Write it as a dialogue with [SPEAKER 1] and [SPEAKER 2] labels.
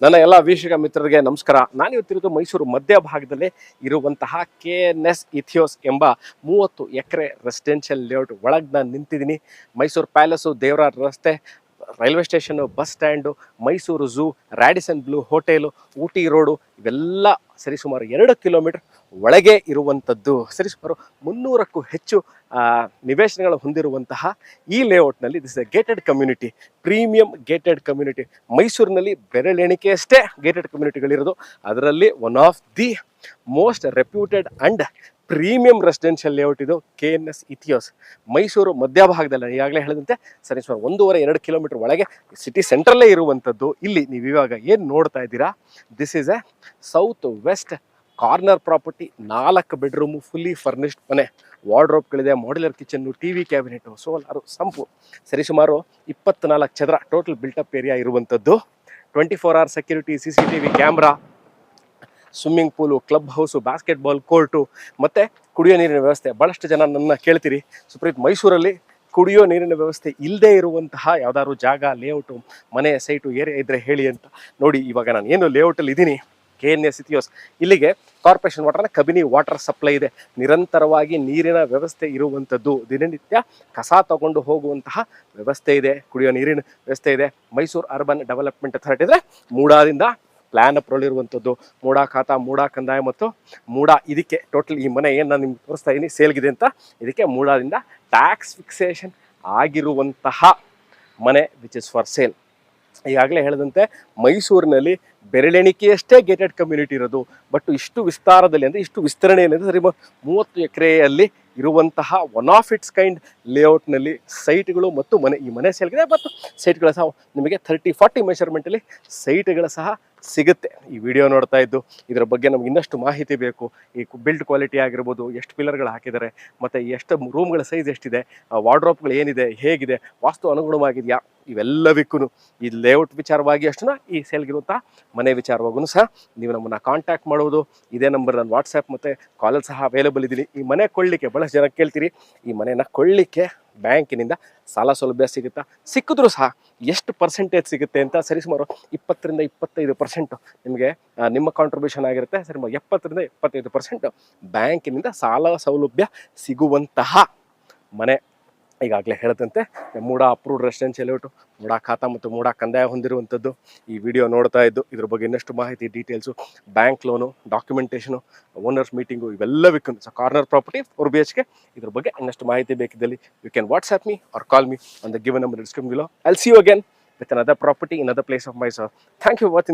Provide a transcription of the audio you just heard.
[SPEAKER 1] ನನ್ನ ಎಲ್ಲ ವೀಕ್ಷಕ ಮಿತ್ರರಿಗೆ ನಮಸ್ಕಾರ. ನಾನು ಇವತ್ತಿರೋದು ಮೈಸೂರು ಮಧ್ಯಭಾಗದಲ್ಲೇ ಇರುವಂತಹ KNS ಇಥಿಯೋಸ್ ಎಂಬ 30 ಎಕರೆ ರೆಸಿಡೆನ್ಷಿಯಲ್ ಲೇಔಟ್ ಒಳಗೆ ನಾನು ನಿಂತಿದ್ದೀನಿ. ಮೈಸೂರು ಪ್ಯಾಲೇಸು, ದೇವರ ರಸ್ತೆ, railway station, bus stand, Mysuru zoo, Radisson blue hotel, Ooty road ಇವೆಲ್ಲ ಸರಿಸುಮಾರು 2 ಕಿಲೋಮೀಟರ್ ಒಳಗೆ ಇರುವಂಥದ್ದು. ಸರಿಸುಮಾರು 300ಕ್ಕೂ ಹೆಚ್ಚು ನಿವೇಶನಗಳು ಹೊಂದಿರುವಂತಹ ಈ ಲೇಔಟ್ನಲ್ಲಿ this a gated community, premium gated community. ಮೈಸೂರಿನಲ್ಲಿ ಬೆರಳೆಣಿಕೆಯಷ್ಟೇ ಗೇಟೆಡ್ ಕಮ್ಯುನಿಟಿಗಳಿರೋದು. ಅದರಲ್ಲಿ one of the most reputed and premium residential layout ಇದು KNS ಇಥಿಯೋಸ್. ಮೈಸೂರು ಮಧ್ಯಭಾಗದಲ್ಲಿ ಈಗಾಗಲೇ ಹೇಳಿದಂತೆ ಸರಿಸುಮಾರು 1.5-2 ಕಿಲೋಮೀಟರ್ ಒಳಗೆ ಸಿಟಿ ಸೆಂಟ್ರಲ್ಲೇ ಇರುವಂಥದ್ದು. ಇಲ್ಲಿ ನೀವು ಇವಾಗ ಏನು ನೋಡ್ತಾ ಇದ್ದೀರಾ, this is a south west corner property. 4 bedroom, fully furnished ಮನೆ, ವಾರ್ಡ್ರೋಬ್ಗಳಿದೆ, modular kitchen, TV cabinet, solar, sump. ಸರಿಸುಮಾರು 24 ಚದರ ಟೋಟಲ್ ಬಿಲ್ಟಪ್ ಏರಿಯಾ ಇರುವಂಥದ್ದು. 24 hour security, CCTV camera, swimming pool, club house, basketball court ಮತ್ತು ಕುಡಿಯೋ ನೀರಿನ ವ್ಯವಸ್ಥೆ. ಭಾಳಷ್ಟು ಜನ ನನ್ನ ಕೇಳ್ತೀರಿ, ಸುಪ್ರೀತ್ ಮೈಸೂರಲ್ಲಿ ಕುಡಿಯೋ ನೀರಿನ ವ್ಯವಸ್ಥೆ ಇಲ್ಲದೆ ಇರುವಂತಹ ಯಾವ್ದಾದ್ರು ಜಾಗ, ಲೇಔಟು, ಮನೆ, ಸೈಟು, ಏರಿಯಾ ಇದ್ದರೆ ಹೇಳಿ ಅಂತ. ನೋಡಿ, ಇವಾಗ ನಾನು ಏನು ಲೇಔಟಲ್ಲಿ ಇದ್ದೀನಿ, KNS ಇಥಿಯೋಸ್, ಇಲ್ಲಿಗೆ ಕಾರ್ಪೊರೇಷನ್ ವಾಟರ್ನ ಕಬಿನಿ ವಾಟರ್ ಸಪ್ಲೈ ಇದೆ. ನಿರಂತರವಾಗಿ ನೀರಿನ ವ್ಯವಸ್ಥೆ ಇರುವಂಥದ್ದು. ದಿನನಿತ್ಯ ಕಸ ತಗೊಂಡು ಹೋಗುವಂತಹ ವ್ಯವಸ್ಥೆ ಇದೆ, ಕುಡಿಯೋ ನೀರಿನ ವ್ಯವಸ್ಥೆ ಇದೆ. ಮೈಸೂರು ಅರ್ಬನ್ ಡೆವಲಪ್ಮೆಂಟ್ ಅಥಾರಿಟಿ ಅಂದರೆ ಮೂಡಾದಿಂದ ಪ್ಲ್ಯಾನ್ ಅಪ್ರೂವಲ್ ಇರುವಂಥದ್ದು. ಮೂಡಾ ಖಾತಾ, ಮೂಡಾ ಕಂದಾಯ ಮತ್ತು ಮೂಡಾ, ಇದಕ್ಕೆ ಟೋಟಲ್ ಈ ಮನೆ ಏನು ನಾನು ನಿಮ್ಗೆ ತೋರಿಸ್ತಾ ಇದ್ದೀನಿ ಸೇಲ್ಗಿದೆ ಅಂತ, ಇದಕ್ಕೆ ಮೂಡಾದಿಂದ ಟ್ಯಾಕ್ಸ್ ಫಿಕ್ಸೇಷನ್ ಆಗಿರುವಂತಹ ಮನೆ ವಿಚ್ ಇಸ್ ಫಾರ್ ಸೇಲ್. ಈಗಾಗಲೇ ಹೇಳಿದಂತೆ ಮೈಸೂರಿನಲ್ಲಿ ಬೆರಳೆಣಿಕೆಯಷ್ಟೇ ಗೇಟೆಡ್ ಕಮ್ಯುನಿಟಿ ಇರೋದು. ಬಟ್ ಇಷ್ಟು ವಿಸ್ತಾರದಲ್ಲಿ ಅಂದರೆ ಇಷ್ಟು ವಿಸ್ತರಣೆಯಲ್ಲಿ ಅಂದರೆ ಸರಿ 30 ಎಕರೆಯಲ್ಲಿ ಇರುವಂತಹ ಒನ್ ಆಫ್ ಇಟ್ಸ್ ಕೈಂಡ್ ಲೇಔಟ್ನಲ್ಲಿ ಸೈಟ್ಗಳು ಮತ್ತು ಮನೆ, ಈ ಮನೆ ಸೇಲ್ಗಿದೆ ಮತ್ತು ಸೈಟ್ಗಳು ಸಹ ನಿಮಗೆ 30-40 ಮೆಷರ್ಮೆಂಟಲ್ಲಿ ಸೈಟ್ಗಳು ಸಹ ಸಿಗುತ್ತೆ. ಈ ವಿಡಿಯೋ ನೋಡ್ತಾ ಇದ್ದು ಇದರ ಬಗ್ಗೆ ನಮ್ಗೆ ಇನ್ನಷ್ಟು ಮಾಹಿತಿ ಬೇಕು. ಈ ಬಿಲ್ಡ್ ಕ್ವಾಲಿಟಿ ಆಗಿರ್ಬೋದು, ಎಷ್ಟು ಪಿಲ್ಲರ್ಗಳು ಹಾಕಿದ್ದಾರೆ, ಮತ್ತು ಎಷ್ಟು ರೂಮ್ಗಳ ಸೈಜ್ ಎಷ್ಟಿದೆ, ವಾರ್ಡ್ರೋಬ್ಗಳು ಏನಿದೆ, ಹೇಗಿದೆ, ವಾಸ್ತು ಅನುಗುಣವಾಗಿದೆಯಾ, ಇವೆಲ್ಲವಿಕ್ಕೂ ಈ ಲೇಔಟ್ ವಿಚಾರವಾಗಿ ಅಷ್ಟನ್ನ ಈ ಸೇಲ್ಗಿರುವಂಥ ಮನೆ ವಿಚಾರವಾಗೂ ಸಹ ನೀವು ನಮ್ಮನ್ನು ಕಾಂಟ್ಯಾಕ್ಟ್ ಮಾಡೋದು. ಇದೇ ನಂಬರ್ ನಾನು ವಾಟ್ಸಪ್ ಮತ್ತು ಕಾಲಲ್ಲಿ ಸಹ ಅವೈಲೇಬಲ್ ಇದ್ದೀನಿ. ಈ ಮನೆ ಕೊಳ್ಳಿಕ್ಕೆ ಭಾಳಷ್ಟು ಜನ ಕೇಳ್ತೀರಿ, ಈ ಮನೆಯನ್ನು ಕೊಳ್ಳಿಕ್ಕೆ ಬ್ಯಾಂಕಿನಿಂದ ಸಾಲ ಸೌಲಭ್ಯ ಸಿಗುತ್ತಾ, ಸಿಕ್ಕಿದ್ರೂ ಸಹ ಎಷ್ಟು ಪರ್ಸೆಂಟೇಜ್ ಸಿಗುತ್ತೆ ಅಂತ. ಸರಿಸುಮಾರು 20-25% ನಿಮಗೆ ನಿಮ್ಮ ಕಾಂಟ್ರಿಬ್ಯೂಷನ್ ಆಗಿರುತ್ತೆ. ಸರಿಸುಮಾರು 70-75% ಬ್ಯಾಂಕಿನಿಂದ ಸಾಲ ಸೌಲಭ್ಯ ಸಿಗುವಂತಹ ಮನೆ. ಈಗಾಗಲೇ ಹೇಳಿದಂತೆ MUDA approved residential layout, MUDA ಖಾತಾ ಮತ್ತು ಮೂಡಾ ಕಂದಾಯ ಹೊಂದಿರುವಂಥದ್ದು. ಈ ವಿಡಿಯೋ ನೋಡ್ತಾ ಇದ್ದು ಇದ್ರ ಬಗ್ಗೆ ಇನ್ನಷ್ಟು ಮಾಹಿತಿ, details, bank loan, documentation, owners meeting ಇವೆಲ್ಲವಿಕ್ಕೂ ಕಾರ್ನರ್ ಪ್ರಾಪರ್ಟಿ 4 BHK. ಇದ್ರ ಬಗ್ಗೆ ಇನ್ನಷ್ಟು ಮಾಹಿತಿ ಬೇಕಿದ್ದಲ್ಲಿ you can WhatsApp me or call me on the given number description below. I'll see you again with another property in another place of Mysore. Thank you for watching this.